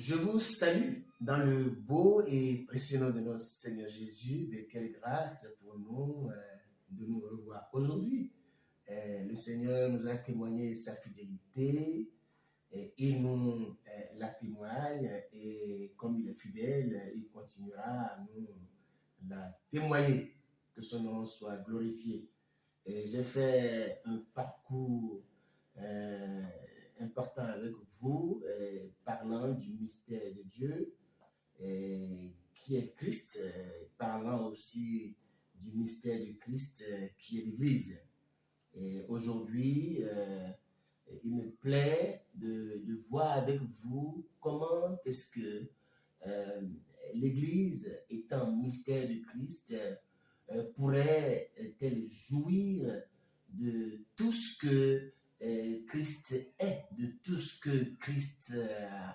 Je vous salue dans le beau et précieux nom de notre Seigneur Jésus. De quelle grâce pour nous de nous revoir aujourd'hui. Le Seigneur nous a témoigné sa fidélité. Il nous la témoigne et comme il est fidèle, il continuera à nous la témoigner. Que son nom soit glorifié. J'ai fait un parcours important avec vous, parlant du mystère de Dieu, qui est Christ, parlant aussi du mystère de Christ, qui est l'Église. Aujourd'hui, il me plaît de voir avec vous comment est-ce que l'Église, étant mystère de Christ, pourrait-elle jouir de tout ce que Christ est, de tout ce que Christ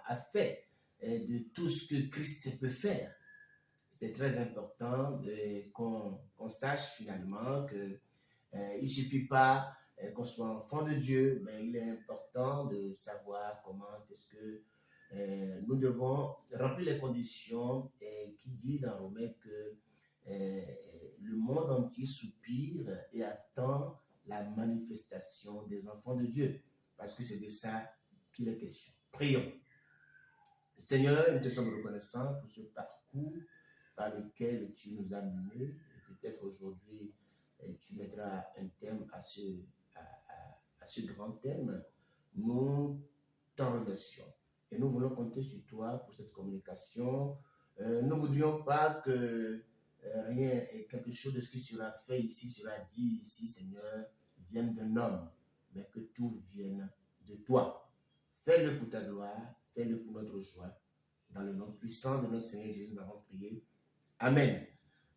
a fait, de tout ce que Christ peut faire. C'est très important qu'on sache finalement qu'il ne suffit pas qu'on soit enfant de Dieu, mais il est important de savoir comment est-ce que nous devons remplir les conditions qui dit dans Romains que le monde entier soupire et attend la manifestation des enfants de Dieu, parce que c'est de ça qu'il est question. Prions. Seigneur, nous te sommes reconnaissants pour ce parcours par lequel tu nous as menés, et peut-être aujourd'hui tu mettras un thème à ce grand thème. Nous t'en remercions et nous voulons compter sur toi pour cette communication. Nous ne voudrions pas que rien et quelque chose de ce qui sera fait ici, sera dit ici, Seigneur, vienne d'un homme, mais que tout vienne de toi. Fais-le pour ta gloire, fais-le pour notre joie. Dans le nom puissant de notre Seigneur Jésus, nous avons prié. Amen.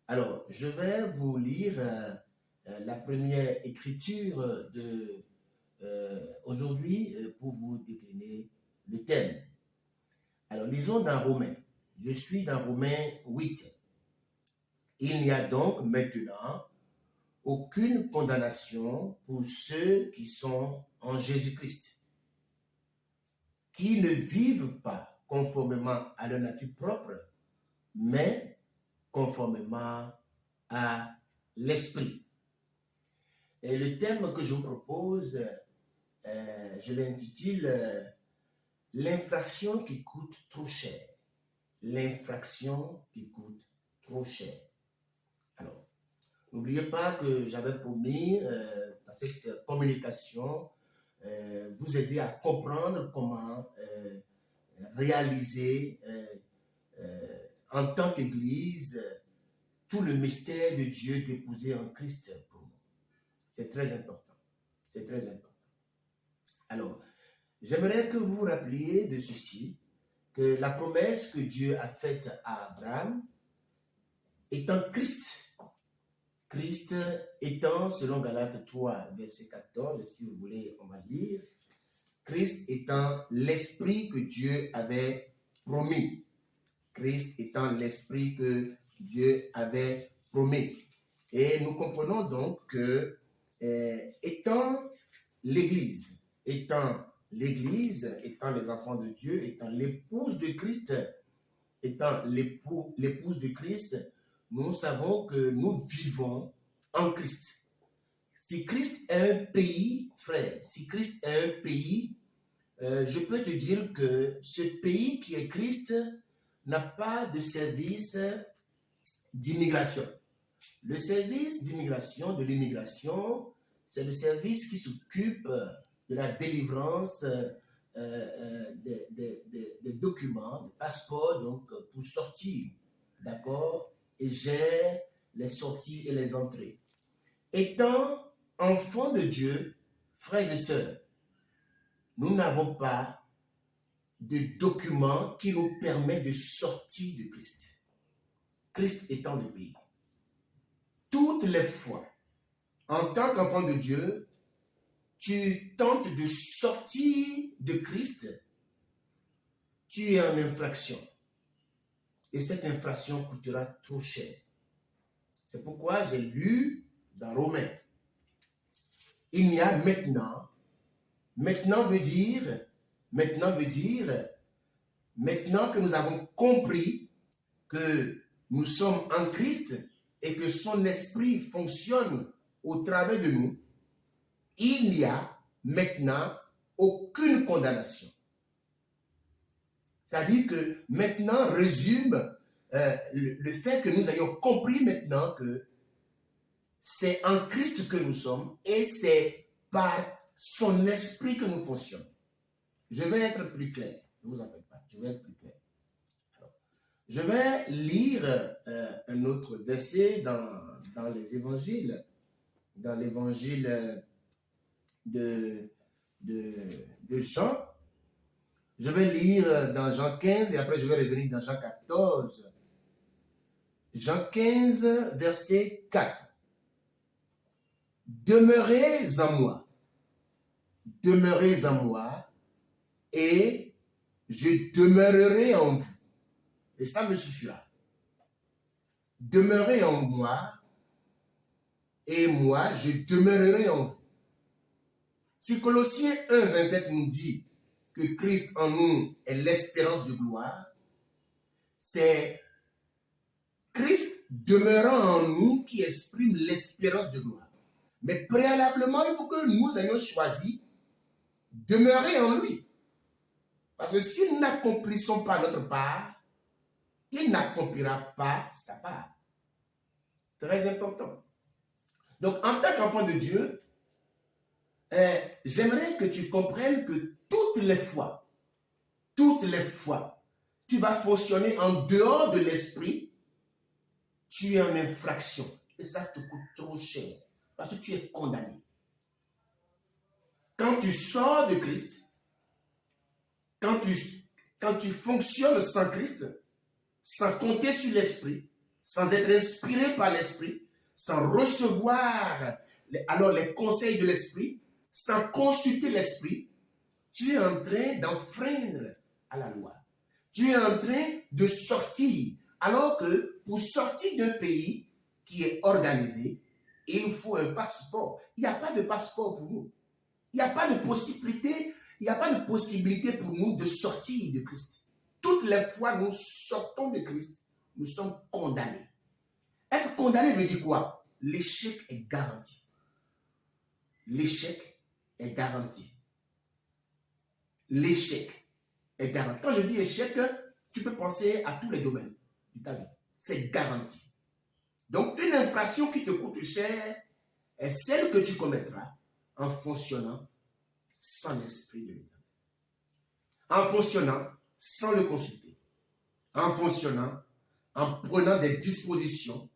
Alors, je vais vous lire la première écriture de aujourd'hui pour vous décliner le thème. Alors, lisons dans Romains. Je suis dans Romains 8. Il n'y a donc maintenant aucune condamnation pour ceux qui sont en Jésus-Christ, qui ne vivent pas conformément à leur nature propre, mais conformément à l'esprit. Et le thème que je vous propose, je l'intitule l'infraction qui coûte trop cher. L'infraction qui coûte trop cher. Alors, n'oubliez pas que j'avais promis dans cette communication vous aider à comprendre comment réaliser en tant qu'Église tout le mystère de Dieu déposé en Christ pour nous. C'est très important. C'est très important. Alors, j'aimerais que vous vous rappeliez de ceci, que la promesse que Dieu a faite à Abraham étant Christ. Christ étant, selon Galates 3, verset 14, si vous voulez, on va lire, Christ étant l'esprit que Dieu avait promis. Christ étant l'esprit que Dieu avait promis. Et nous comprenons donc que, étant l'Église, étant les enfants de Dieu, étant l'épouse de Christ, étant l'épouse de Christ, nous savons que nous vivons en Christ. Si Christ est un pays, frère, si Christ est un pays, je peux te dire que ce pays qui est Christ n'a pas de service d'immigration. Le service d'immigration, de l'immigration, c'est le service qui s'occupe de la délivrance des documents, des passeports, donc pour sortir, d'accord, et gère les sorties et les entrées. Étant enfants de Dieu, frères et sœurs, nous n'avons pas de documents qui nous permettent de sortir de Christ. Christ étant le pays. Toutes les fois, en tant qu'enfant de Dieu, tu tentes de sortir de Christ, tu es en infraction. Et cette infraction coûtera trop cher. C'est pourquoi j'ai lu dans Romains. Il y a maintenant veut dire maintenant que nous avons compris que nous sommes en Christ et que son esprit fonctionne au travers de nous, il n'y a maintenant aucune condamnation. C'est-à-dire que maintenant résume le fait que nous ayons compris maintenant que c'est en Christ que nous sommes et c'est par son esprit que nous fonctionnons. Je vais être plus clair. Ne vous en faites pas, je vais être plus clair. Alors, je vais lire un autre verset dans les évangiles, dans l'évangile de Jean. Je vais lire dans Jean 15 et après je vais revenir dans Jean 14. Jean 15, verset 4. Demeurez en moi, et je demeurerai en vous. Et ça me suffira. Demeurez en moi, et moi, je demeurerai en vous. Si Colossiens 1, 27 nous dit que Christ en nous est l'espérance de gloire, c'est Christ demeurant en nous qui exprime l'espérance de gloire. Mais préalablement, il faut que nous ayons choisi de demeurer en lui. Parce que si nous n'accomplissons pas notre part, il n'accomplira pas sa part. Très important. Donc, en tant qu'enfant de Dieu, j'aimerais que tu comprennes que toutes les fois, tu vas fonctionner en dehors de l'esprit, tu es en infraction. Et ça te coûte trop cher. Parce que tu es condamné. Quand tu sors de Christ, quand tu fonctionnes sans Christ, sans compter sur l'esprit, sans être inspiré par l'esprit, sans recevoir les conseils de l'esprit, sans consulter l'esprit, tu es en train d'enfreindre à la loi. Tu es en train de sortir. Alors que pour sortir d'un pays qui est organisé, il faut un passeport. Il n'y a pas de passeport pour nous. Il n'y a pas de possibilité pour nous de sortir de Christ. Toutes les fois nous sortons de Christ, nous sommes condamnés. Être condamné veut dire quoi? L'échec est garanti. L'échec est garanti. L'échec est garanti. Quand je dis échec, tu peux penser à tous les domaines de ta vie. C'est garanti. Donc, une infraction qui te coûte cher est celle que tu commettras en fonctionnant sans l'esprit de l'Éternel. En fonctionnant sans le consulter. En fonctionnant, en prenant des dispositions,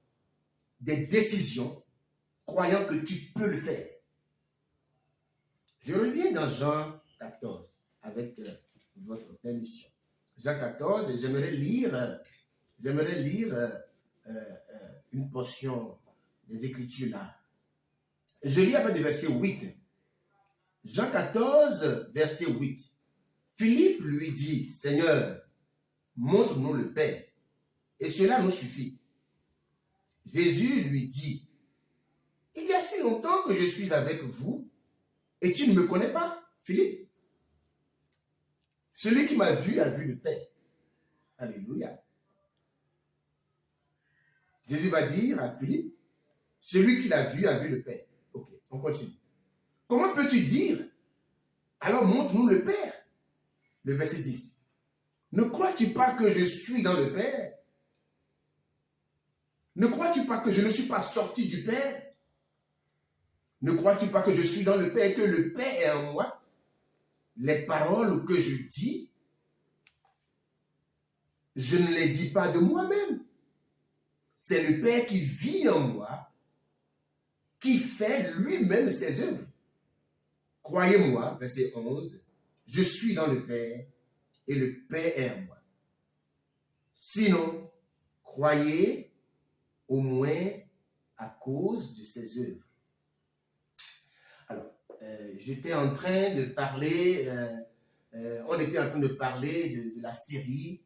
des décisions, croyant que tu peux le faire. Je reviens dans Jean 14 avec votre permission. Jean 14, et j'aimerais lire une portion des Écritures là. Je lis avec le verset 8. Jean 14, verset 8. Philippe lui dit, Seigneur, montre-nous le Père, et cela nous suffit. Jésus lui dit, il y a si longtemps que je suis avec vous, et tu ne me connais pas, Philippe. Celui qui m'a vu a vu le Père. Alléluia. Jésus va dire à Philippe, celui qui l'a vu a vu le Père. Ok, on continue. Comment peux-tu dire, alors montre-nous le Père? Le verset 10. Ne crois-tu pas que je suis dans le Père? Ne crois-tu pas que je ne suis pas sorti du Père? Ne crois-tu pas que je suis dans le Père et que le Père est en moi? Les paroles que je dis, je ne les dis pas de moi-même. C'est le Père qui vit en moi, qui fait lui-même ses œuvres. Croyez-moi, verset 11, je suis dans le Père et le Père est en moi. Sinon, croyez au moins à cause de ses œuvres. Alors, j'étais en train de parler, on était en train de parler de la série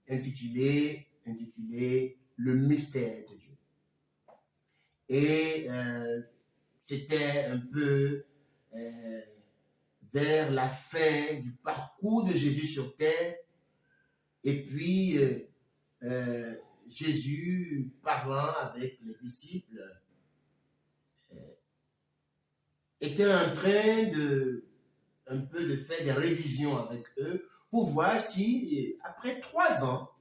intitulée Le mystère de Dieu. Et c'était un peu vers la fin du parcours de Jésus sur terre Et puis, Jésus, parlant avec les disciples, était en train un peu de faire des révisions avec eux pour voir si, après 3 ans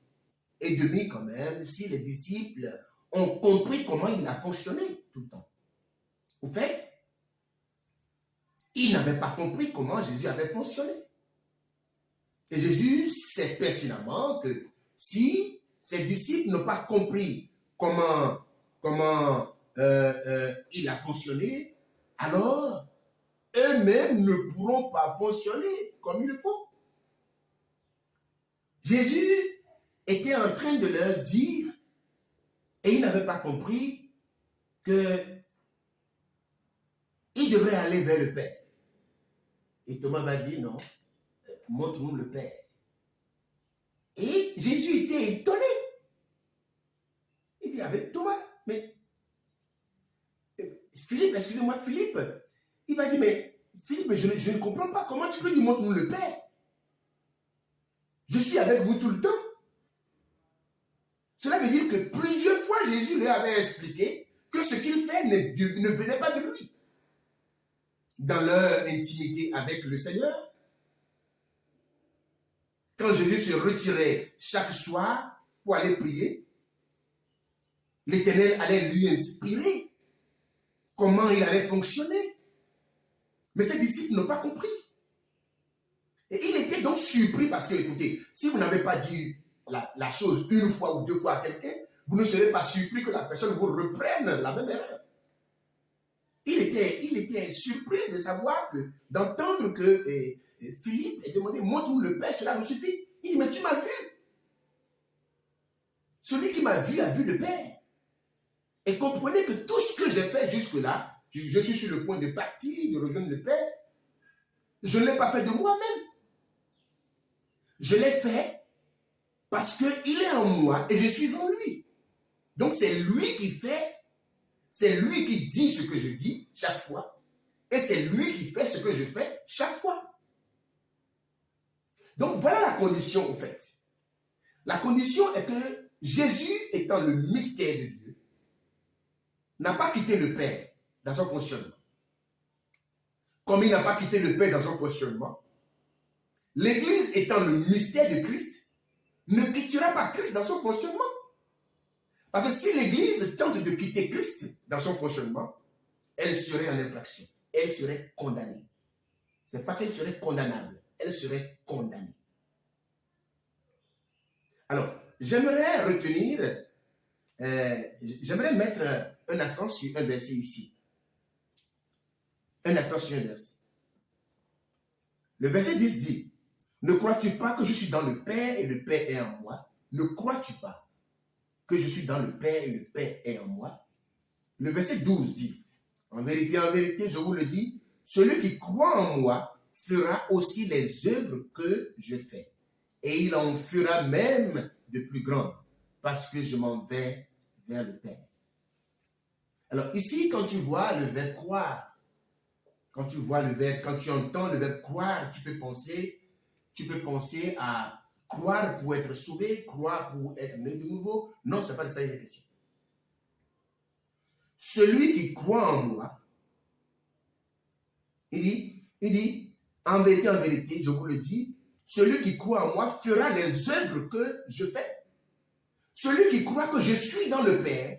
et demi quand même, si les disciples ont compris comment il a fonctionné tout le temps. Au fait, ils n'avaient pas compris comment Jésus avait fonctionné. Et Jésus sait pertinemment que si ses disciples n'ont pas compris comment il a fonctionné, alors eux-mêmes ne pourront pas fonctionner comme il faut. Jésus était en train de leur dire, et ils n'avaient pas compris, qu'ils devraient aller vers le Père. Et Thomas va dire, non, montre-nous le Père. Et Jésus était étonné. Il dit, avec Thomas, mais Philippe, excusez-moi, Philippe, il va dire, mais Philippe, je ne comprends pas, comment tu peux dire, montre-nous le Père? Je suis avec vous tout le temps. Cela veut dire que plusieurs fois, Jésus leur avait expliqué que ce qu'il fait ne venait pas de lui. Dans leur intimité avec le Seigneur, quand Jésus se retirait chaque soir pour aller prier, l'Éternel allait lui inspirer comment il allait fonctionner. Mais ses disciples n'ont pas compris. Et il était donc surpris parce que, écoutez, si vous n'avez pas dit la chose une fois ou deux fois à quelqu'un, vous ne serez pas surpris que la personne vous reprenne la même erreur. Il était surpris de savoir d'entendre que Philippe ait demandé, montre-nous le Père, cela nous suffit. Il dit, mais tu m'as vu. Celui qui m'a vu a vu le Père. Et comprenez que tout ce que j'ai fait jusque-là, je suis sur le point de partir, de rejoindre le Père. Je ne l'ai pas fait de moi-même. Je l'ai fait parce qu'il est en moi et je suis en lui. Donc c'est lui qui fait, c'est lui qui dit ce que je dis chaque fois, et c'est lui qui fait ce que je fais chaque fois. Donc voilà la condition au fait. La condition est que Jésus, étant le mystère de Dieu, n'a pas quitté le Père dans son fonctionnement. Comme il n'a pas quitté le Père dans son fonctionnement, l'Église étant le mystère de Christ, ne quittera pas Christ dans son fonctionnement. Parce que si l'Église tente de quitter Christ dans son fonctionnement, elle serait en infraction. Elle serait condamnée. Ce n'est pas qu'elle serait condamnable, elle serait condamnée. Alors, j'aimerais retenir, j'aimerais mettre un accent sur un verset ici. Un accent sur un verset. Le verset 10 dit, ne crois-tu pas que je suis dans le Père et le Père est en moi? Ne crois-tu pas que je suis dans le Père et le Père est en moi? Le verset 12 dit, en vérité, je vous le dis, celui qui croit en moi fera aussi les œuvres que je fais. Et il en fera même de plus grandes, parce que je m'en vais vers le Père. Alors ici, quand tu vois le verbe croire, quand tu entends le verbe croire, tu peux penser à croire pour être sauvé, croire pour être né de nouveau. Non, ce n'est pas de ça qu'il est question. Celui qui croit en moi, il dit, en vérité, je vous le dis, celui qui croit en moi fera les œuvres que je fais. Celui qui croit que je suis dans le Père,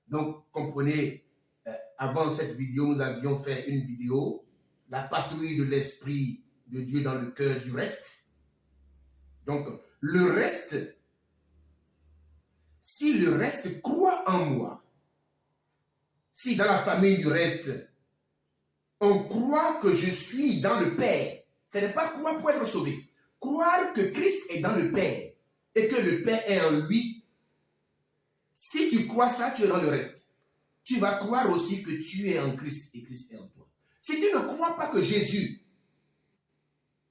donc comprenez, avant cette vidéo, nous avions fait une vidéo, la patrouille de l'Esprit de Dieu dans le cœur du reste. Donc, le reste, si le reste croit en moi, si dans la famille du reste, on croit que je suis dans le Père, ce n'est pas croire pour être sauvé. Croire que Christ est dans le Père et que le Père est en lui. Si tu crois ça, tu es dans le reste. Tu vas croire aussi que tu es en Christ et Christ est en toi. Si tu ne crois pas que Jésus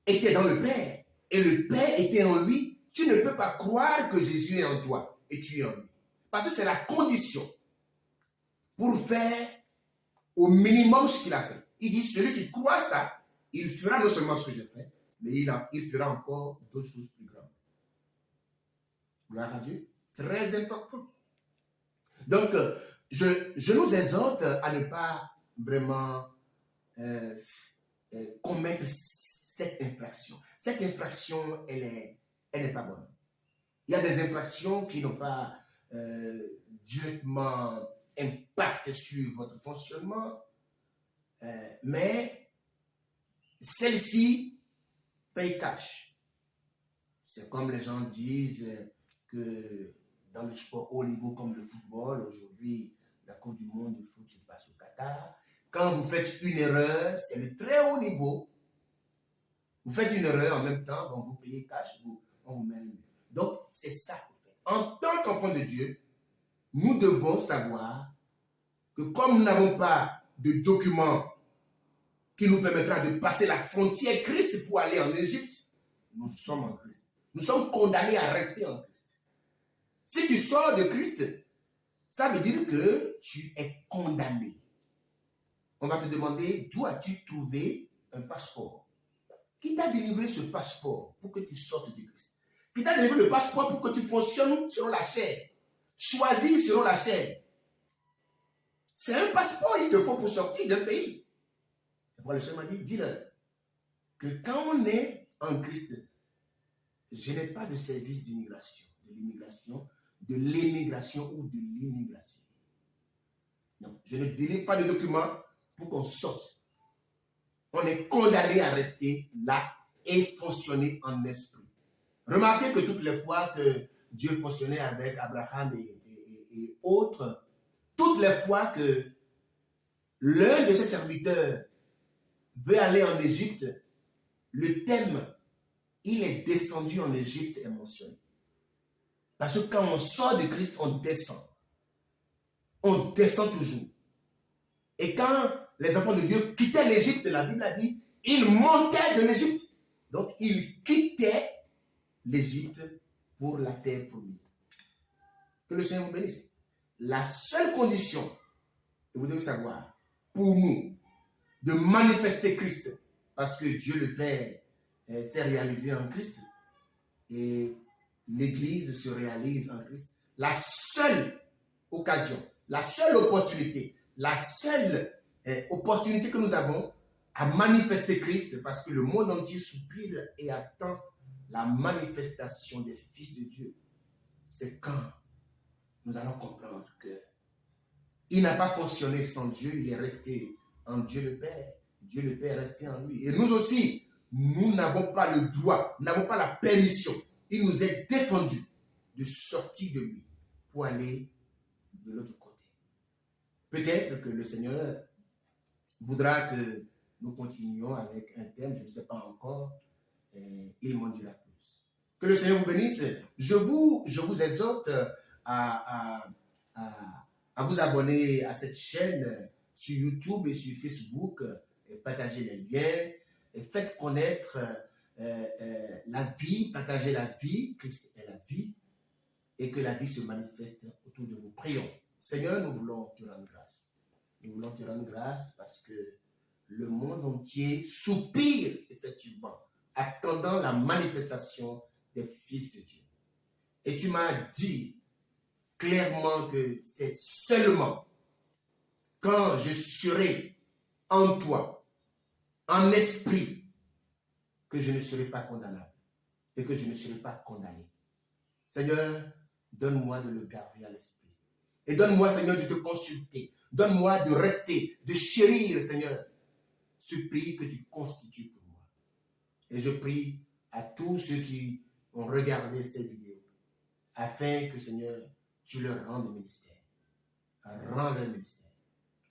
était dans le Père et le Père était en lui, tu ne peux pas croire que Jésus est en toi et tu es en lui. Parce que c'est la condition pour faire au minimum ce qu'il a fait. Il dit, celui qui croit ça, il fera non seulement ce que je fais, mais il fera encore d'autres choses plus grandes. Gloire à Dieu. Très important. Donc, je nous exhorte à ne pas vraiment commettre cette infraction. Cette infraction, elle n'est pas bonne. Il y a des infractions qui n'ont pas directement impact sur votre fonctionnement, mais celle-ci paye cash. C'est comme les gens disent que dans le sport haut niveau comme le football, aujourd'hui, la Coupe du Monde de foot se passe au Qatar. Quand vous faites une erreur, c'est le très haut niveau. Vous faites une erreur en même temps, donc vous payez cash, on vous met un but. Donc, c'est ça qu'on fait. En tant qu'enfant de Dieu, nous devons savoir que comme nous n'avons pas de document qui nous permettra de passer la frontière Christ pour aller en Égypte, nous sommes en Christ. Nous sommes condamnés à rester en Christ. Si tu sors de Christ, ça veut dire que tu es condamné. On va te demander, d'où as-tu trouvé un passeport? Qui t'a délivré ce passeport pour que tu sortes de Christ? Qui t'a délivré le passeport pour que tu fonctionnes selon la chair? Choisis selon la chair. C'est un passeport, il te faut pour sortir d'un pays. Et pour le Seigneur m'a dit, dis-leur que quand on est en Christ, je n'ai pas de service d'immigration, de l'immigration, de l'émigration ou de l'immigration. Non, je ne délivre pas de documents pour qu'on sorte. On est condamné à rester là et fonctionner en esprit. Remarquez que toutes les fois que Dieu fonctionnait avec Abraham et autres, toutes les fois que l'un de ses serviteurs veut aller en Égypte, le thème « il est descendu en Égypte » est mentionné. Parce que quand on sort de Christ, on descend. On descend toujours. Et quand les enfants de Dieu quittaient l'Égypte, la Bible a dit, ils montaient de l'Égypte. Donc, ils quittaient l'Égypte pour la terre promise. Que le Seigneur vous bénisse. La seule condition, que vous devez savoir, pour nous, de manifester Christ, parce que Dieu le Père s'est réalisé en Christ, et l'Église se réalise en Christ, la seule occasion, la seule opportunité, que nous avons à manifester Christ, parce que le monde entier soupire et attend la manifestation des fils de Dieu, c'est quand nous allons comprendre que il n'a pas fonctionné sans Dieu, il est resté en Dieu le Père. Dieu le Père est resté en lui. Et nous aussi, nous n'avons pas le droit, nous n'avons pas la permission. Il nous est défendu de sortir de lui pour aller de l'autre côté. Peut-être que le Seigneur voudra que nous continuions avec un thème, je ne sais pas encore, il m'en dira plus. Que le Seigneur vous bénisse. Je vous exhorte à vous abonner à cette chaîne sur YouTube et sur Facebook, et partagez les liens, et faites connaître la vie, partagez la vie, Christ est la vie, et que la vie se manifeste autour de vous. Prions. Seigneur, nous voulons te rendre grâce. Nous voulons te rendre grâce parce que le monde entier soupire effectivement, attendant la manifestation des fils de Dieu. Et tu m'as dit clairement que c'est seulement quand je serai en toi, en esprit, que je ne serai pas condamnable et que je ne serai pas condamné. Seigneur, donne-moi de le garder à l'esprit. Et donne-moi, Seigneur, de te consulter. Donne-moi de rester, de chérir, Seigneur, ce pays que tu constitues pour moi. Et je prie à tous ceux qui ont regardé ces vidéos, afin que, Seigneur, tu leur rendes le ministère. Rends leur ministère,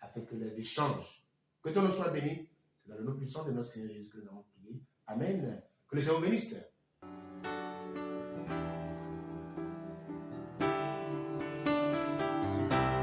afin que leur vie change. Que ton nom soit béni. C'est dans le nom puissant de notre Seigneur Jésus que nous avons prié. Amen. Que le Seigneur bénisse.